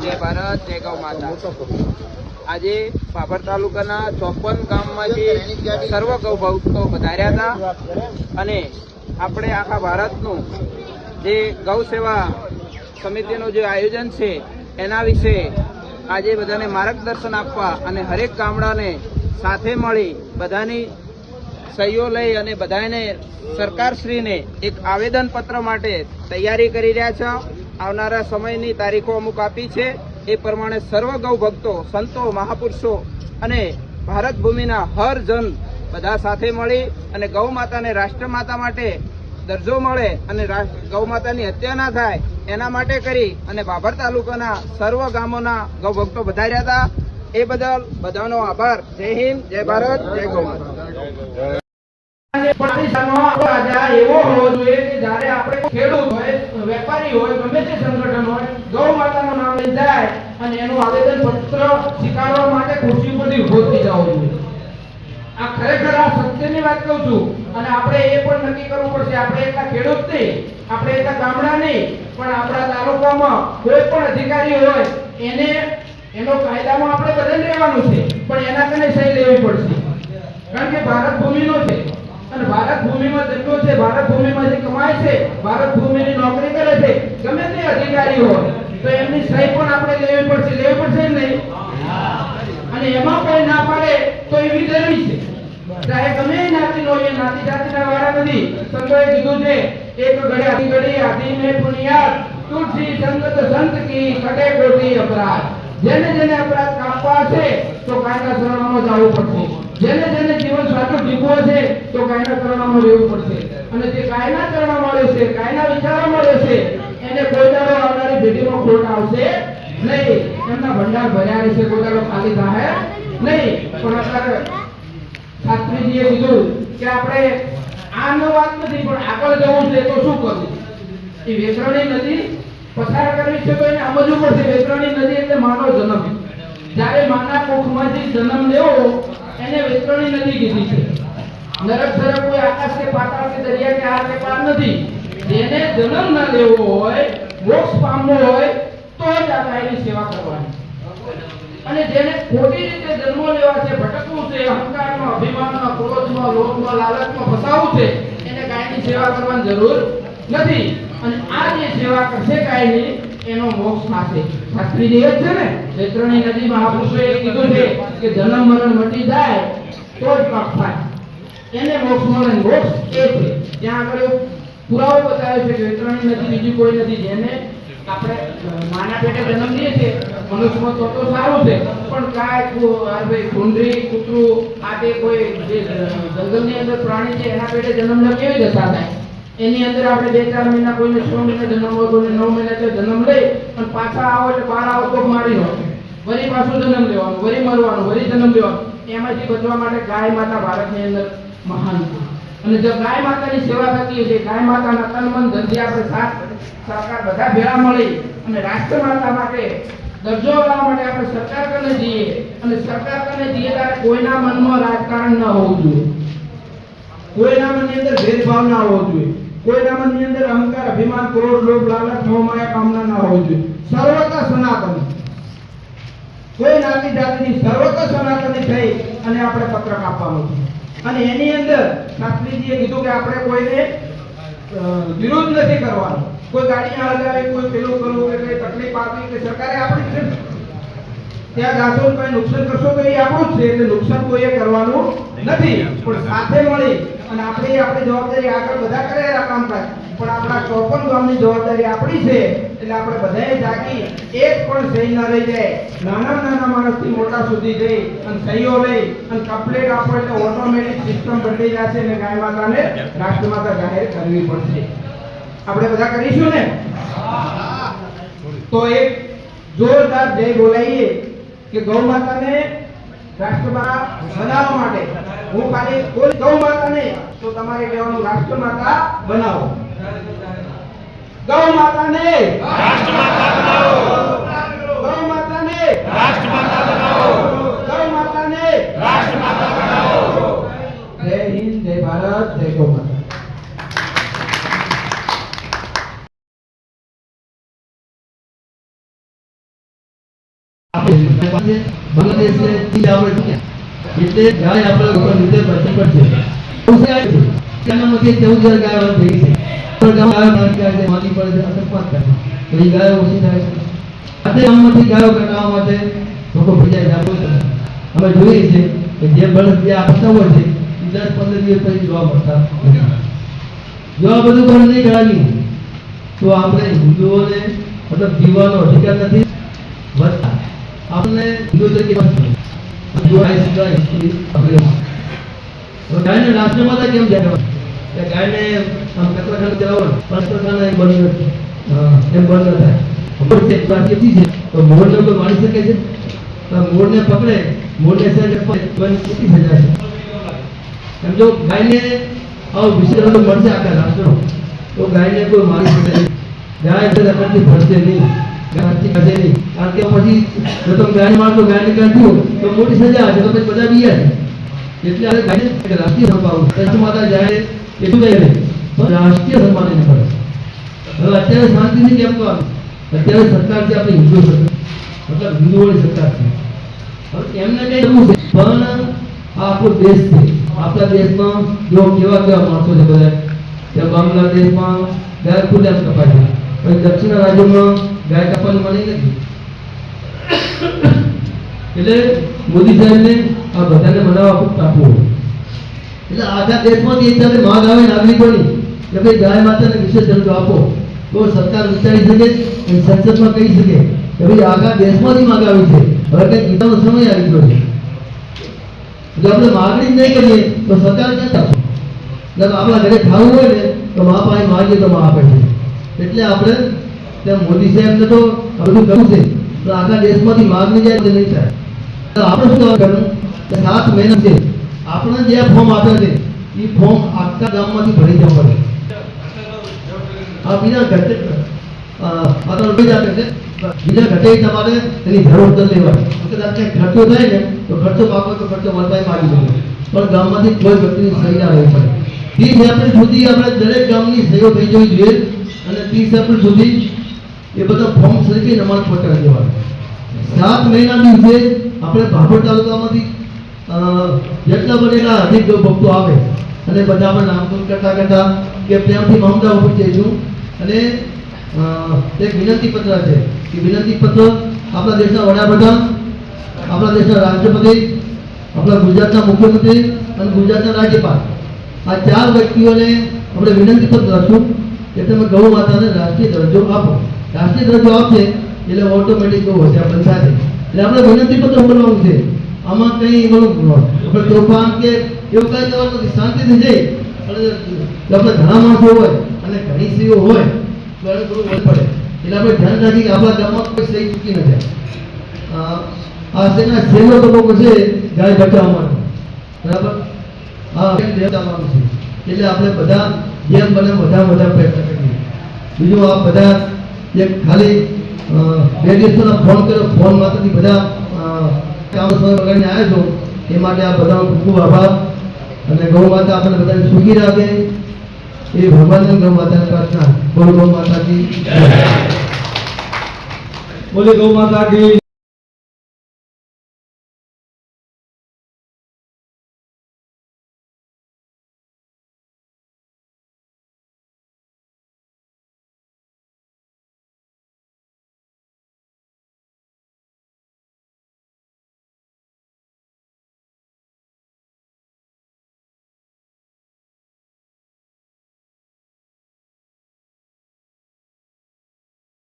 જય ભારત જય ગૌ માતા। આજે ભાભર તાલુકાના 54 ગામમાંથી સર્વ ગૌ ભક્તો પધાર્યા હતા અને આપણે આખા ભારતનું જે ગૌ સેવા સમિતિનું જે આયોજન છે એના વિશે આજે બધાને માર્ગદર્શન આપવા અને હરેક ગામડાને સાથે મળી બધાની સહીઓ લઈ અને બધાને સરકારશ્રીને એક આવેદન પત્ર માટે તૈયારી કરી રહ્યા છે। આવનારા સમયની તારીખો અમુક આપી છે, એ પ્રમાણે સર્વ ગૌ ભક્તો, સંતો, મહાપુરુષો અને ભારત ભૂમિના હર જન બધા સાથે મળી અને ગૌ માતાને રાષ્ટ્રમાતા માટે દરજ્જો મળે અને ગૌ માતાની હત્યા ના થાય એના માટે કરી અને ભાભર તાલુકાના સર્વ ગામોના ગૌ ભક્તો પધાર્યા હતા। એ બદલ બધાનો આભાર। જય હિન્દ, જય ભારત, જય ગૌ માતા। એવો હોવો જોઈએ કે જયારે આપણે ખેડૂત હોય, વેપારી હોય, ગમે તે સંગઠન હોય, ગૌ માતાનું નામ લઈ જાય અને એનું આવેદન પત્ર સ્વીકારવા માટે ખુરશી પરથી ઉભો થઈ જવો જોઈએ। આ ખરેખર આ સત્યની વાત કહું છું અને આપણે એ પણ નક્કી કરવું પડશે, આપણે એટલા ખેડૂત નહીં, આપણે એટલા ગામડા નહીં, પણ આપણા તાલુકામાં કોઈ પણ અધિકારી હોય એને એનો કાયદામાં આપણે બદલી લેવાનું છે, પણ એના કને સહી લેવી પડશે, કારણ કે ભારત ભૂમિનો છે અને ભારત ભૂમિમાં જન્મો છે, ભારત ભૂમિમાં જે કમાય છે, ભારત ભૂમિની નોકરી કરે છે, ગમે તે અધિકારી હોય તો એમની સહી પણ આપણે લેવી પડશે નહીં? અને એમાં કોઈ ના પાડે તો એ વિધર્મી છે, ચાહે ગમે જ્ઞાતિનો હોય, જ્ઞાતિ જાતિના વાળા નથી। સંતોએ કીધું છે, એક ઘડી આદિ મે પુનિયાદ, તુલસી સંગત સંત કી કટે કોટી અપરાધ। જેને અપરાધ કાપવા છે તો કાયદા શરણમાં જવું પડશે, જેને જીવન સાચું જીવવું છે તો કાયદા શરણમાં રહેવું પડશે અને જે કાયદા શરણમાં રહેશે, કાયદા વિચારોમાં રહેશે એને કોઈ દાડો આવનારી પેઢીમાં ખોટ આવશે નહીં, એમના ભંડાર ભર્યા રહેશે, કોઈ દાડો ખાલી થાય નહીં। પણ અત્યારે શાસ્ત્રીજીએ કીધું કે આપણે આનો વાત નથી પણ આગળ જવું છે તો શું કરવું? એ વેતરણી નદી પસાર કરવી છે તો એને સમજવું પડશે, વેતરણી નદી એટલે માનવ જન્મ। જ્યારે માના કોખમાંથી જન્મ લેવો એને વેતરણી નદી કીધી છે। નરક સરક કોઈ આકાશ કે પાતાળ કે દરિયા કે આર કે પાર નથી। જેને જન્મ ન લેવો હોય, મોક્ષ પામવો હોય તો જ આ ગાયની સેવા કરવાની। અને જેને ખોટી રીતે જન્મ લેવા છે, ભટકવું છે, અહંકારમાં, અભિમાનમાં, ક્રોધમાં, લોભમાં, લાલચમાં ફસાવું છે, એને ગાયની સેવા કરવાની જરૂર નથી। અને આ જે સેવા કરશે ગાયની એનો મોક્ષ થશે। શાસ્ત્રીજી એ છે ને, વેતરણી નદી મહાપુરુષોએ કીધું છે કે જન્મ મરણ મટી જાય તો જ પાપ થાય, એને મોક્ષ મળે। મોક્ષ એ છે, ત્યાં આગળ પુરાવો બતાવે છે કે વેતરણી નદી બીજી કોઈ નથી। જેને આપણે માના પેટે જન્મ લઈએ છીએ મનુષ્યમાં તો સારું છે, પણ ગાય, કુંડરી, કૂતરું, આ તે કોઈ જે જંગલની અંદર પ્રાણી છે એના પેટે જન્મ લે કેવી દશા થાય? એની અંદર આપણે 2-4 મહિના, કોઈને 6 મહિના જન્મ હોય, કોઈને 9 મહિના જન્મ લઈ અને પાછા આવો એટલે 12 આવો તો મારી હોય, વળી પાછું જન્મ લેવાનું, વળી મરવાનું, વળી જન્મ લેવાનું। એમાંથી બચવા માટે ગાય માતા ભારતની અંદર મહાન છે। અને જો ગાય માતાની સેવા થતી હશે, ગાય માતાના તન મન ધનથી આપણે સાથ સરકાર બધા ભેળા મળી અને રાષ્ટ્ર માતા માટે દરજ્જો લાવવા માટે આપણે સરકાર કને જઈએ અને સરકાર કને જઈએ ત્યારે કોઈના મનમાં રાજકારણ ન હોવું જોઈએ, કોઈના મનની અંદર ભેદભાવ ના હોવો જોઈએ, કોઈના મનની અંદર અહંકાર, અભિમાન, ક્રોધ, લોભ, લાલચ, મોહ, માયા, કામના ના હોવું જોઈએ। સર્વતા સનાતન, કોઈ નાતી જાતિની સર્વતા સનાતની થઈ અને આપણે પત્રક આપવાનું છે। અને એની અંદર શાસ્ત્રીજીએ કીધું કે આપણે કોઈને વિરોધ નથી કરવાનો, કોઈ ગાડી હળગાવે, કોઈ પેલું કરવું કે કઈ તકલીફ આપી કે સરકારે આપણી છે ત્યાં જાશો કોઈ નુકસાન કરશો તો એ આપણું જ છે, એટલે નુકસાન કોઈએ કરવાનું નથી, પણ સાથે મળી અને આપણી જવાબદારી આગળ બધા કરે કામ થાય, પણ આપણા 54 ગામની જવાબદારી આપણી છે, એટલે આપણે બધાએ જાગી એક પણ સહી ન રહી જાય, નાના માણસથી મોટા સુધી જઈ અને સહીઓ લઈ અને કમ્પ્લીટ આપો એટલે ઓટોમેટિક સિસ્ટમ બદલી જશે અને ગાય માતાને રાષ્ટ્રમાતા જાહેર કરવી પડશે। આપણે બધા કરીશું ને? તો એક જોરદાર જય બોલાવીએ કે ગૌ માતાને રાષ્ટ્રમાતા બનાવવા માટે હું ખાલી કોઈ ગૌ માતા નહીં તો તમારે કહેવાનું રાષ્ટ્રમાતા બનાવો, ગૌ માતાને રાષ્ટ્રમાતા બનાવો, ગૌ માતાને રાષ્ટ્રમાતા બનાવો, ગૌ માતાને રાષ્ટ્રમાતા બનાવો। જય હિન્દ, જય ભારત, જય ગૌ માતા। આપણે બાંગ્લાદેશ છે તે આપણે ક્યાં? એટલે ગાય આપણે ઉપર રીતે બચી પડશે. તેનામાંથી 14,000 ગાયો થઈ છે. ગાયો મારી પડે અકસ્માત થાય તો એ ગાયો ઓછી થાય છે. આજે ગામમાંથી ગાયો કટાવવા માટે લોકો ભેજાઈ જાય. અમે જોઈએ છે કે જે બળદ જે આપતા હોય છે 10-15 દિવસ પછી જોવા મળતા નથી. જો આ બધું બંધ નહીં કરાવી તો આપણે હિન્દુઓને મતલબ જીવવાનો અધિકાર નથી વધતા. આપણે હિન્દુ તરીકે ગાયને રાષ્ટ્રમાતા કેમ જાય? ગાયને કતરાખાને ચલાવવાનું કતરાખાના બંધ એમ બંધ ન થાય. તો મોરને કોઈ મારી શકે છે? મોરને પકડે, મોરને કેટલી સજા છે? સમજો ગાયને વિશેષ મળશે આખા રાષ્ટ્રનો તો ગાયને કોઈ મારી શકે નહીં. ગાય રકમથી ભરશે નહીં, ગાયથી કરશે નહીં. કારણ કે પછી જો તમે ગાયને મારશો, ગાયને કાઢ્યું તો મોટી સજા હશે, તો પછી બધા બીયા છે. એટલે આ ગાયને રાષ્ટ્રીય સન્માન માતા જાય એટલું કહે છે તો રાષ્ટ્રીય સન્માન એને કરે. હવે અત્યારે શાંતિથી કેમ કરવાનું? અત્યારે સરકાર છે આપણી હિન્દુ સરકાર, મતલબ હિન્દુઓની સરકાર છે. હવે એમને કઈ કરવું છે પણ આ આપણો દેશ છે. આપણા દેશમાં જો કેવા કેવા માણસો છે બધા, ત્યાં બાંગ્લાદેશમાં ગાય ખુલ્લે કપાય છે, પછી દક્ષિણના રાજ્યોમાં ગાય કાપવાની મનાઈ નથી. એટલે મોદી સાહેબને આ બધાને મનાવવા ખૂબ ટાપવું. એટલે આખા દેશમાંથી એક સાથે માંગ આવે નાગરિકોની કે ભાઈ ગાય માતાને વિશેષ દરજ્જો આપો, તો સરકાર વિચારી શકે અને સંસદમાં કહી શકે કે ભાઈ આખા દેશમાંથી માંગ આવી છે, હવે કંઈક ગીતાનો સમય આવી ગયો છે. જો આપણે માગણી નહીં કરીએ તો સરકાર ક્યાં થશે? આપણા ઘરે ખાવું હોય ને તો મા પાસે માગીએ તો મા આપે છે. એટલે આપણે ત્યાં મોદી સાહેબને તો આ બધું કરવું છે, તો આખા દેશમાંથી માગણી જાય તો નહીં થાય. તો આપણે શું કરવાનું? 7 મહિના છે આપણે જે ફોર્મ આપ્યા છે એ ફોર્મ આખા ગામમાંથી ભરી જવા પડે. આ બીજા ઘટે બીજા ઘટે તમારે એની જરૂર લેવાની. ખર્ચો થાય ને તો ખર્ચો માગો તો ખર્ચો વળતાય માગી દેવો, પણ ગામમાંથી કોઈ વ્યક્તિની સહી ના રહેવી પડે. 30 એપ્રિલ સુધી આપણે દરેક ગામની સહીઓ થઈ જવી જોઈએ અને 30 એપ્રિલ સુધી એ બધા ફોર્મ સર્કિટ અમારે પહોંચાડી દેવાના. 7 મહિના દિવસે આપણે ભાભર તાલુકામાંથી જેટલા બનેલા અધિક ભક્તો આવે અને બધા આપણે નામધૂન કરતા કરતા કે પ્રેમથી મમતા ઉપર જઈશું. અને એક વિનંતી પત્ર છે કે વિનંતી પત્ર આપણા દેશના વડાપ્રધાન, આપણા દેશના રાષ્ટ્રપતિ, આપણા ગુજરાતના મુખ્યમંત્રી અને ગુજરાતના રાજ્યપાલ, આ 4 વ્યક્તિઓને આપણે વિનંતી પત્ર લખશું કે તમે ગૌ માતાને રાષ્ટ્રીય દરજ્જો આપો. રાષ્ટ્રીય દરજ્જો આપશે એટલે ઓટોમેટિક ગૌ હત્યા બંધ થાય. એટલે આપણે વિનંતી પત્ર બોલવાનું છે. આમાં કંઈ આપણે તોફાન કે એવું કંઈ કરવાનું નથી. શાંતિથી જઈ અને આપણે ઘણા માણસો હોય અને ઘણી સ્ત્રીઓ હોય તો એને થોડું વધ પડે. એટલે આપણે ધ્યાન રાખી કે આપણા ગામમાં કોઈ સહી ચૂકી ન જાય. આ સેના છેલ્લો તબક્કો છે ગાય બચાવવા માટે, બરાબર? હા, દેવતાવાનું છે. એટલે આપણે બધા જેમ બને બધા પ્રયત્ન કરીએ. બીજું આ બધા એક ખાલી 2 દિવસનો ફોન કર્યો, ફોન માટેથી બધા કામ સમય વગાડીને આવ્યા છો એ માટે આ બધાનો ખૂબ ખૂબ આભાર. અને ગૌ માતા આપણને બધાને સુખી રાખે એ ભગવાનને ગૌ માતાને પ્રાર્થના. બોલો ગૌ માતા કી જય. બોલે ગૌ માતા કી